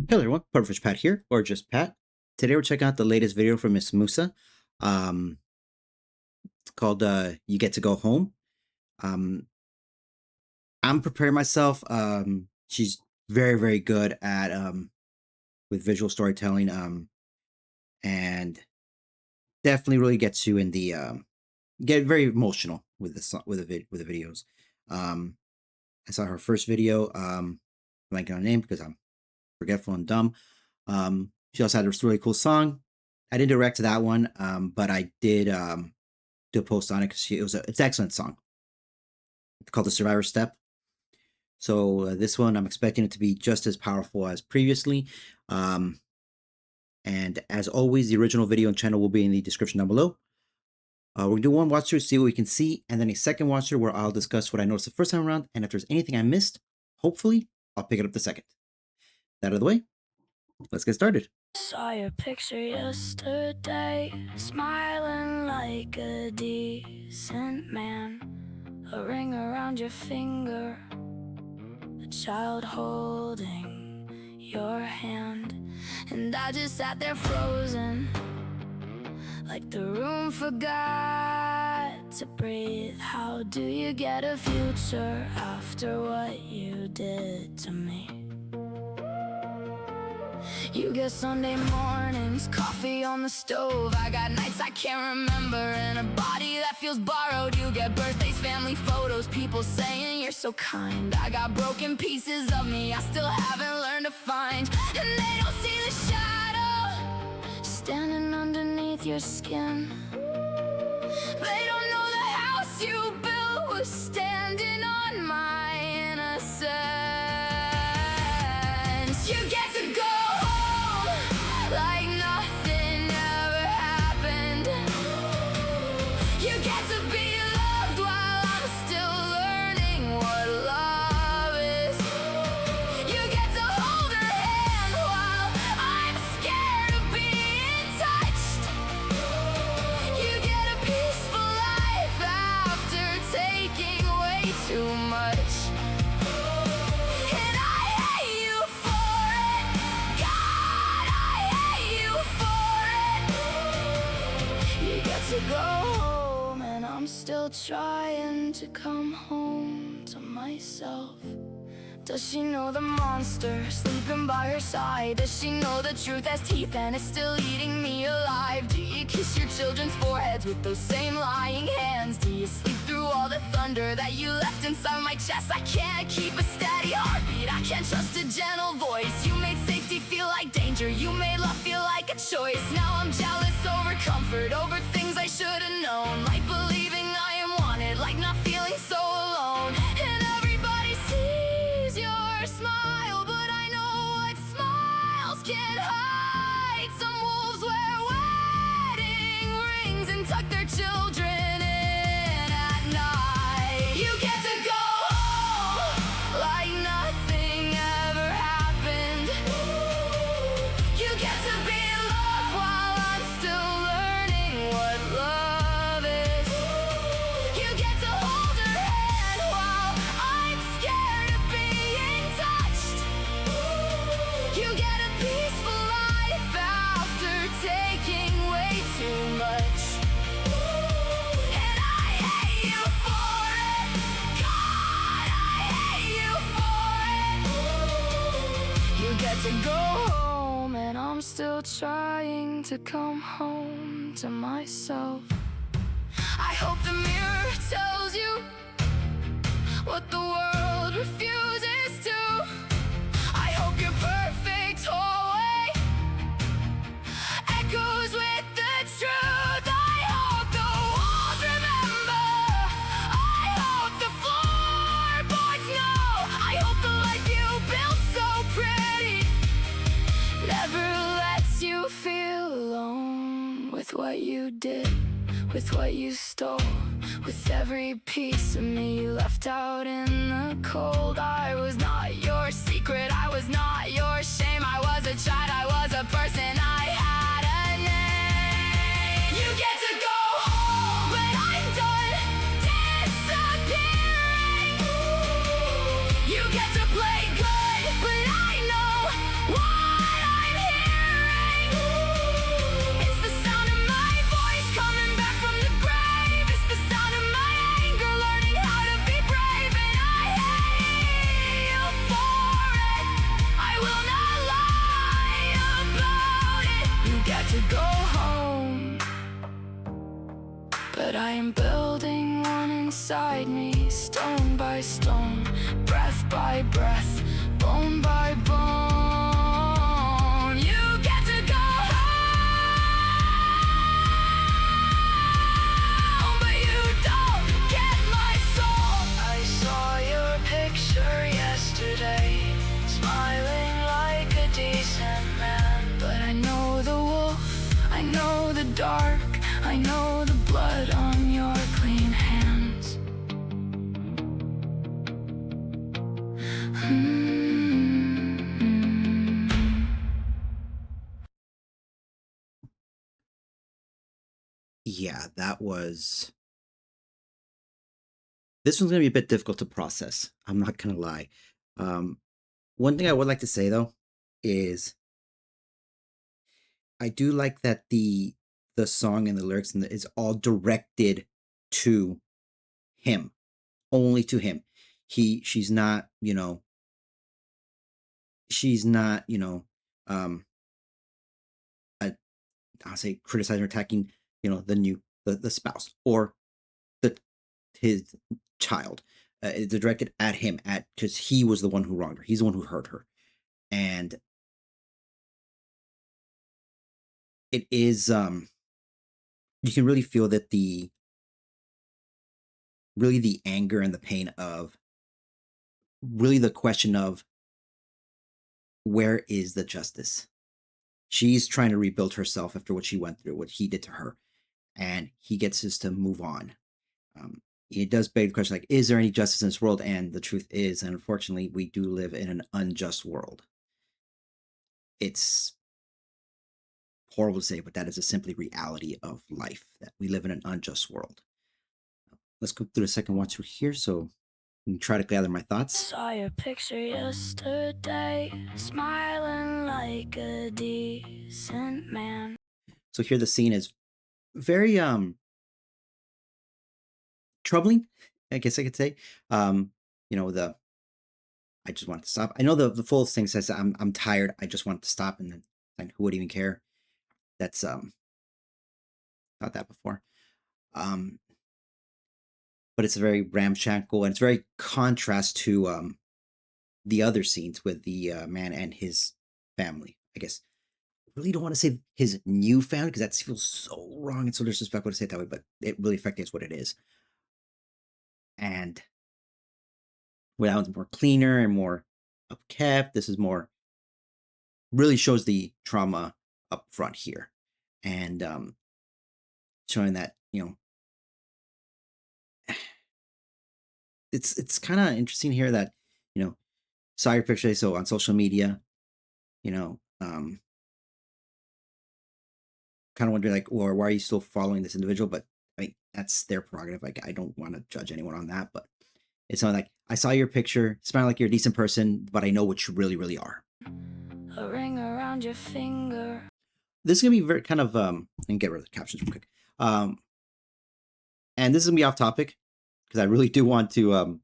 Hello everyone, Perfect Pat here, or just Pat. Today we're checking out the latest video from Miss Sumusa. It's called You Get to Go Home. Um, I'm preparing myself. She's very good at with visual storytelling. And definitely really gets you in the get very emotional with with the videos. Um, I saw her first video. Blanking on her name because I'm forgetful and dumb. She also had this really cool song. I didn't direct to that one, but I did do a post on it because it's an excellent song. It's called the Survivor Step. So this one, I'm expecting it to be just as powerful as previously. And as always, the original video and channel will be in the description down below. We're gonna do one watch through, see what we can see, and then a second watch through where I'll discuss what I noticed the first time around, and if there's anything I missed, hopefully I'll pick it up the second. That out of the way, let's get started. Saw your picture yesterday, smiling like a decent man. A ring around your finger, a child holding your hand. And I just sat there frozen, like the room forgot to breathe. How do you get a future after what you did to me? You get Sunday mornings, coffee on the stove. I got nights I can't remember, and a body that feels borrowed. You get birthdays, family photos, people saying you're so kind. I got broken pieces of me I still haven't learned to find. And they don't see the shadow standing underneath your skin. They don't know the house you built was standing on my innocence. You get to go like nothing ever happened. You get to be loved while I'm still learning what love is. You get to hold her hand while I'm scared of being touched. You get a peaceful life after taking way too much. To go home, and I'm still trying to come home to myself. Does she know the monster sleeping by her side? Does she know the truth has teeth and it's still eating me alive? Do you kiss your children's foreheads with those same lying hands? Do you sleep through all the thunder that you left inside my chest? I can't keep a steady heartbeat, I can't trust a gentle voice. You made safety feel like danger, you made love feel like a choice. Now I'm jealous over comfort, over things I should have known. Like believing I am wanted, like not feeling so alone. And everybody sees your smile, but I know what smiles can't hide. Some wolves wear wedding rings and tuck their children in at night. You get to go home like nothing ever happened. You get to be loved while I'm still learning what love is. You get to hold her hand while I'm scared of being touched. You get a peaceful life after taking way too much. And I hate you for it. God, I hate you for it. You get to go home, and I'm still trying to come home to myself. I hope the mirror tells you what the world refuses to. I hope your perfect hallway echoes with the truth. I hope the walls remember. I hope the floorboards know. I hope the life you built so pretty never lets you feel alone with what you did, with what you stole, with every piece of me left out in the cold. I was not your secret, I was not your shame. I was a child, I was a person, I had a name. You get to go home, but I'm done disappearing. You get to play good, but I know why. go home, but I am building one inside me, stone by stone, breath by breath, bone by bone. You get to go home, but you don't get my soul. I saw your picture yesterday, smiling like a decent man. But I know the wolf, I know the dark, I know the blood on your clean hands. Yeah, that was. This one's gonna be a bit difficult to process. I'm not gonna lie. Um, One thing I would like to say though is I do like that the song and the lyrics and is all directed to him, only to him. She's not, she's not, um, a, I'll say criticizing or attacking, the spouse or the his child. It's directed at him at because he was the one who wronged her. He's the one who hurt her, and it is you can really feel that the anger and the pain of really the question of where is the justice. She's trying to rebuild herself after what she went through, what he did to her, and he gets us to move on. It does beg the question, like, is there any justice in this world? And the truth is, and unfortunately, we do live in an unjust world. It's horrible to say, but that is a simply reality of life, that we live in an unjust world. Let's go through the second watch through here, so I can try to gather my thoughts. Saw your picture yesterday, smiling like a decent man. So here the scene is very troubling, I guess I could say. The I just want to stop. I know the full thing says I'm tired. I just want to stop, and then who would even care? That's not that before. But it's a very ramshackle and it's very contrast to the other scenes with the man and his family. I guess I really don't want to say his new family because that feels so wrong and so disrespectful to say it that way, but it really effectively is what it is. And where that one's more cleaner and more upkept, this is more really shows the trauma up front here, and showing that it's kind of interesting here that saw your picture so on social media, you know, um, kind of wonder like, or why are you still following this individual? But I mean, that's their prerogative. Like, I don't want to judge anyone on that, but it's not like I saw your picture, smile like you're a decent person, but I know what you really, really are. A ring around your finger. This is gonna be very kind of and get rid of the captions real quick. And this is gonna be off topic because I really do want to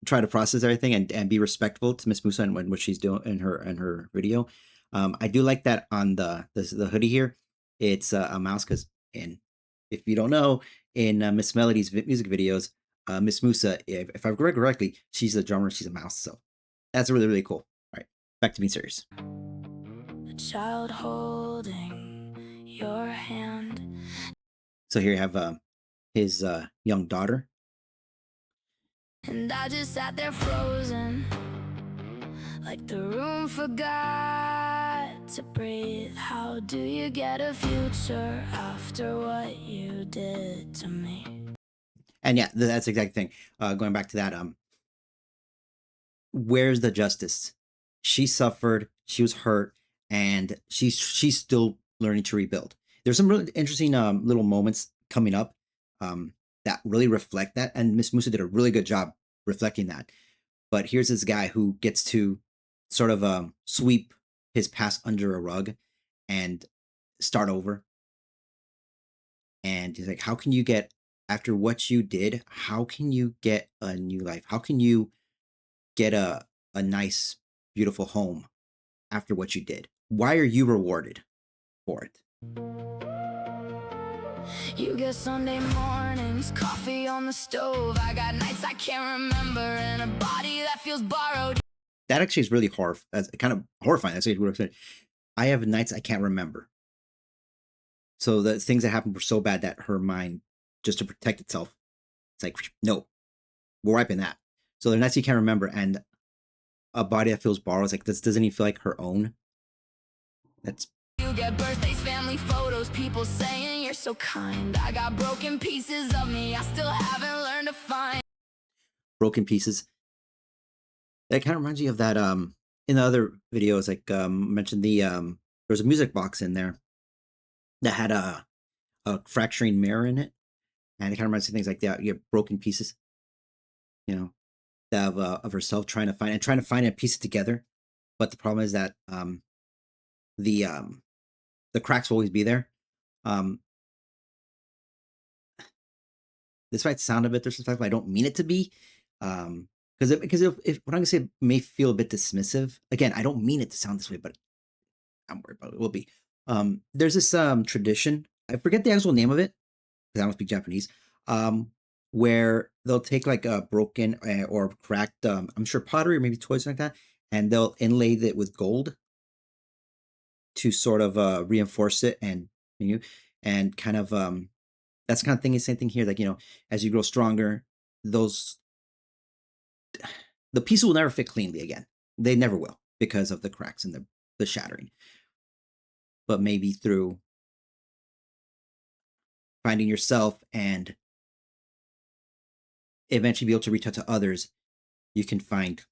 try to process everything and be respectful to Miss Musa and what she's doing in her video. I do like that on the hoodie here. It's a mouse because if you don't know, in Miss Melody's music videos, Miss Musa, if I remember correctly, she's a drummer. She's a mouse. So that's really really cool. All right, back to being serious. A child holding your hand. So here you have his young daughter. And I just sat there frozen, like the room forgot to breathe. How do you get a future after what you did to me? And yeah, that's the exact thing. Going back to that, where's the justice? She suffered, she was hurt, and she's still learning to rebuild. There's some really interesting little moments coming up that really reflect that, and Miss Musa did a really good job reflecting that. But here's this guy who gets to sort of sweep his past under a rug and start over. And he's like, how can you get after what you did? How can you get a new life? How can you get a nice, beautiful home after what you did? Why are you rewarded? for it. You get Sunday mornings, coffee on the stove. I got nights I can't remember, and a body that feels borrowed. That actually is really that's kind of horrifying. That's what I said. I have nights I can't remember. So the things that happened were so bad that her mind, just to protect itself, it's like, no, we're wiping that. So the nights you can't remember, and a body that feels borrowed, it's like, this doesn't even feel like her own. That's. You get birthdays, family photos, people saying you're so kind. I got broken pieces of me I still haven't learned to find. Broken pieces. That kind of reminds me of that in the other videos, like mentioned there was a music box in there that had a fracturing mirror in it, and it kind of reminds me of things like that. You have broken pieces, you know, of herself trying to find it and piece it together. But the problem is that the cracks will always be there. This might sound a bit disrespectful. I don't mean it to be, because if what I'm gonna say may feel a bit dismissive. Again, I don't mean it to sound this way, but I'm worried about it. It will be. There's this tradition. I forget the actual name of it because I don't speak Japanese. Where they'll take like a broken or cracked, I'm sure pottery or maybe toys like that, and they'll inlay it with gold to sort of reinforce it and kind of that's kind of thing. The same thing here. Like, as you grow stronger, the pieces will never fit cleanly again. They never will because of the cracks and the shattering. But maybe through finding yourself and eventually be able to reach out to others, you can find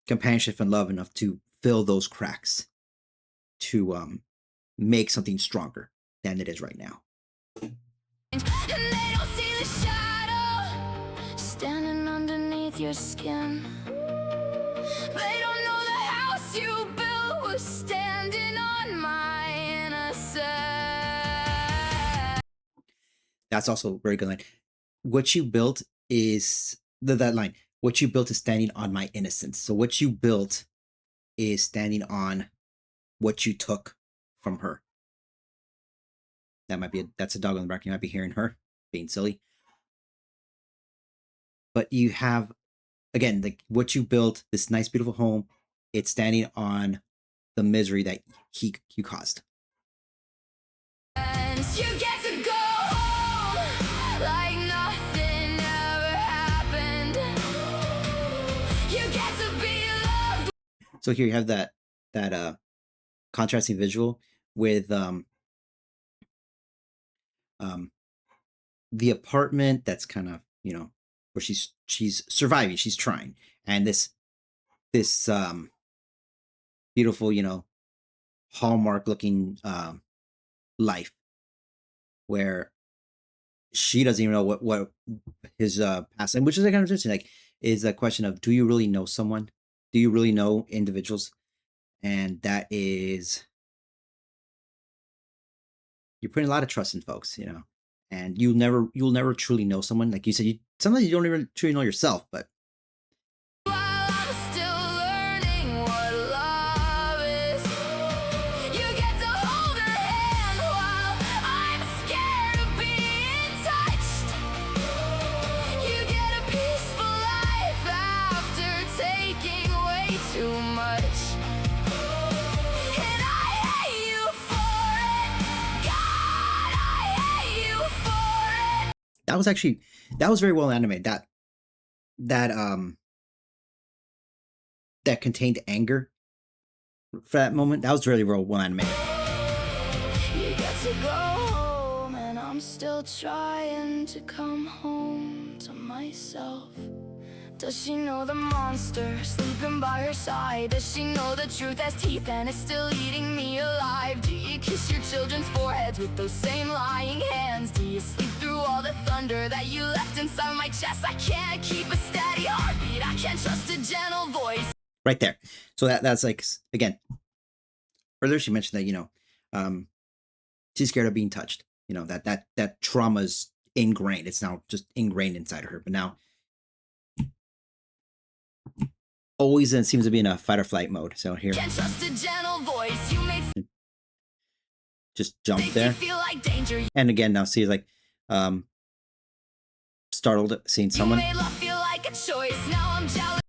companionship and love enough to fill those cracks to make something stronger than it is right now. And they don't see the shadow standing underneath your skin. They don't know the house you built was standing on my innocence. That's also a very good line. What you built is that line. What you built is standing on my innocence. So what you built is standing on what you took from her. That's a dog on the back. You might be hearing her being silly. But you have, again, what you built, this nice, beautiful home, it's standing on the misery that you caused. And you get to go home like nothing ever happened. You get to be loved. So here you have that contrasting visual with the apartment that's kind of, where she's surviving, she's trying, and this beautiful, hallmark looking life where she doesn't even know what his past, and which is kind of interesting, like, is a question of, do you really know someone? Do you really know individuals? And that is, you're putting a lot of trust in folks, and you'll never truly know someone. Like you said, sometimes you don't even truly know yourself, but While I'm still learning what love is, you get to hold her hand while I'm scared of being touched. You get a peaceful life after taking way too much. And I hate you for it. God, I hate you for it. that was very well animated. That contained anger for that moment. That was really well animated. You get to go home, and I'm still trying to come home to myself. Does she know the monster sleeping by her side? Does she know the truth has teeth and is still eating me alive? Do you kiss your children's foreheads with those same lying hands? Do you sleep through all the thunder that you left inside my chest? I can't keep a steady heartbeat, I can't trust a gentle voice. Right there. So that's like, again, earlier she mentioned that, she's scared of being touched. That trauma's ingrained. It's now just ingrained inside of her. But now always seems to be in a fight or flight mode. So here, Can't trust a gentle voice. You made just jump Makes you there. feel like danger. And again, now see like startled seeing You someone. made love feel like a choice. Now I'm jealous.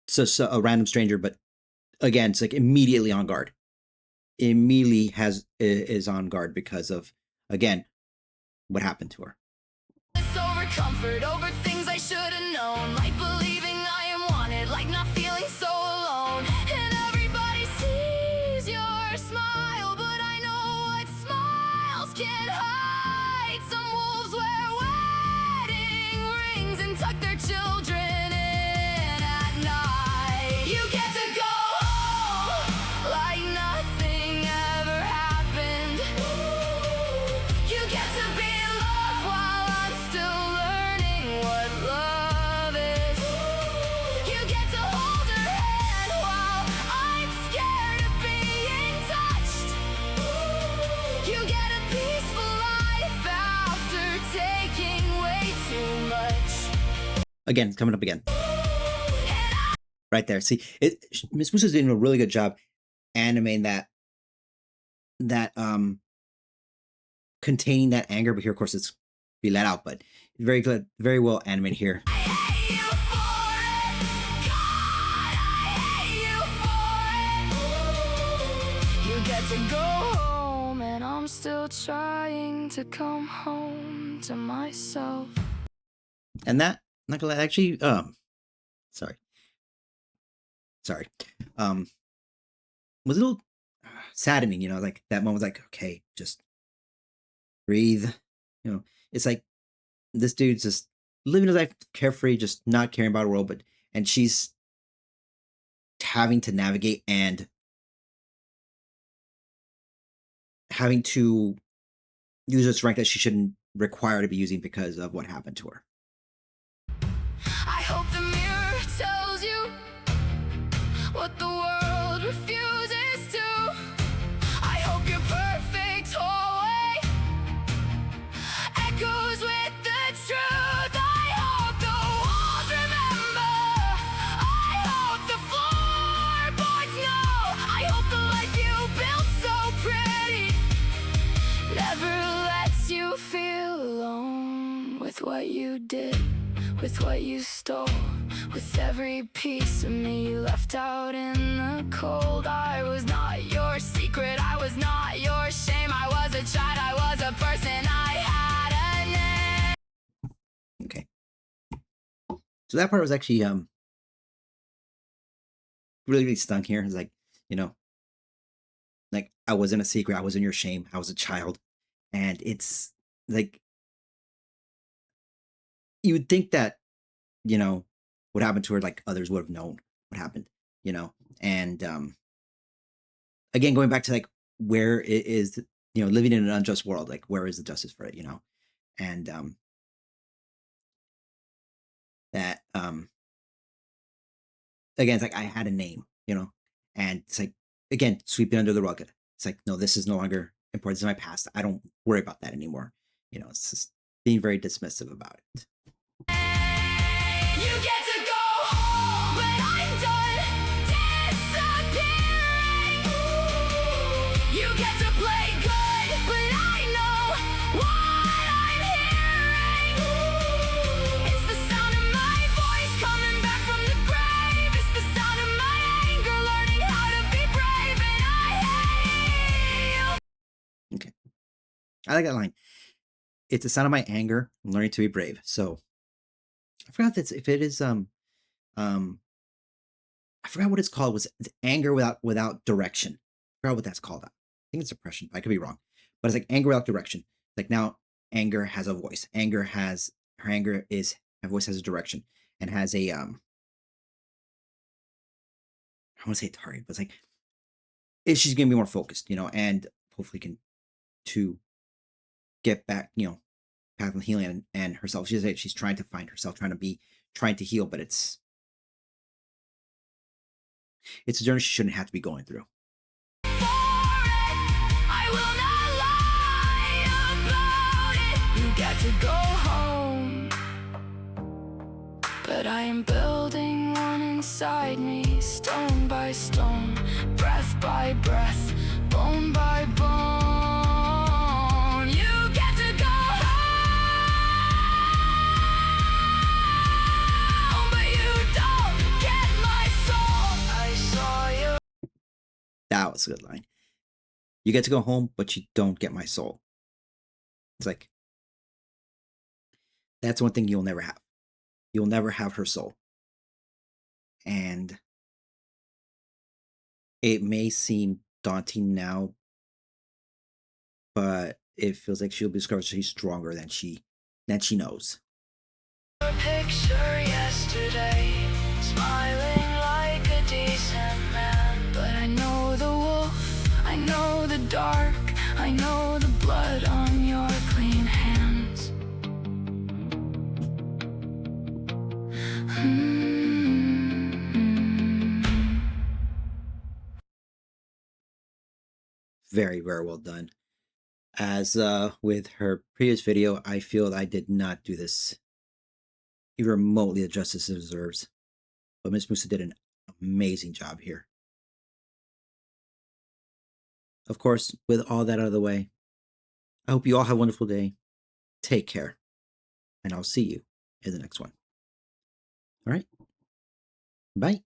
So a random stranger, but again, it's like immediately on guard. Immediately is on guard because of, again, what happened to her. Over comfort, over things I should have known. Like believing I am wanted, like not feeling so alone. And everybody sees your smile, but I know what smiles can't hide. Some wolves wear wedding rings and tuck their children in at night. You get to go home like nothing ever happened. You get to be loved while I'm still learning what love is. You get to hold her hand while I'm scared of being touched. You get a peaceful life after taking way too much. Again, it's coming up again. Right there. See, Miss Musa's doing a really good job animating that containing that anger, but here of course it's be let out, but very good, very well animated here. I hate you for it. God, I hate you for it. You get to go home, and I'm still trying to come home to myself. And that, not gonna lie, actually, sorry, was a little saddening, you know, like that moment was like, okay, just breathe, you know. It's like this dude's just living his life carefree, just not caring about the world, and she's having to navigate and having to use a strength that she shouldn't require to be using because of what happened to her. I hope the mirror tells you what the world refuses to. I hope your perfect hallway echoes with the truth. I hope the walls remember. I hope the floorboards know. I hope the life you built so pretty never lets you feel alone with what you did, with what you stole, with every piece of me left out in the cold. I was not your secret, I was not your shame. I was a child, I was a person, I had a name. Okay. So that part was actually really stung here. It's like, you know, like I wasn't a secret, I wasn't your shame, I was a child. And it's like you would think that, you know, what happened to her, like others would have known what happened, you know. And again, going back to like where it is, you know, living in an unjust world, like where is the justice for it, you know? And that again, it's like I had a name, you know, and it's like again, sweep it under the rug. It's like, no, this is no longer important. This is my past. I don't worry about that anymore. You know, it's just being very dismissive about it. You get to go home, but I'm done disappearing. You get to play good, but I know what I'm hearing. It's the sound of my voice coming back from the grave. It's the sound of my anger learning how to be brave, and I hate you. Okay. I like that line. It's the sound of my anger, learning to be brave. So I forgot if it is I forgot what it's called. Was it anger without direction? I forgot what that's called. I think it's depression. I could be wrong, but it's like anger without direction. Like now, anger has a voice. Her voice has a direction and has a I want to say target, but it's like she's gonna be more focused, you know, and hopefully can to get back, you know, path of healing and herself. She's trying to find herself, trying to heal, but it's a journey she shouldn't have to be going through. I will not lie about it. You get to go home, but I am building one inside me, stone by stone, breath by breath, bone by bone. That was a good line. You get to go home, but you don't get my soul. It's like, that's one thing you'll never have. You'll never have her soul. And it may seem daunting now, but it feels like she'll discover she's stronger than she knows. Your picture yesterday, smiling like a decent man. But I know the wolf, I know the dark, I know the blood on your clean hands. Very, very well done. As with her previous video, I feel I did not do this even remotely the justice it deserves. But Miss Musa did an amazing job here. Of course, with all that out of the way, I hope you all have a wonderful day. Take care, and I'll see you in the next one. All right. Bye.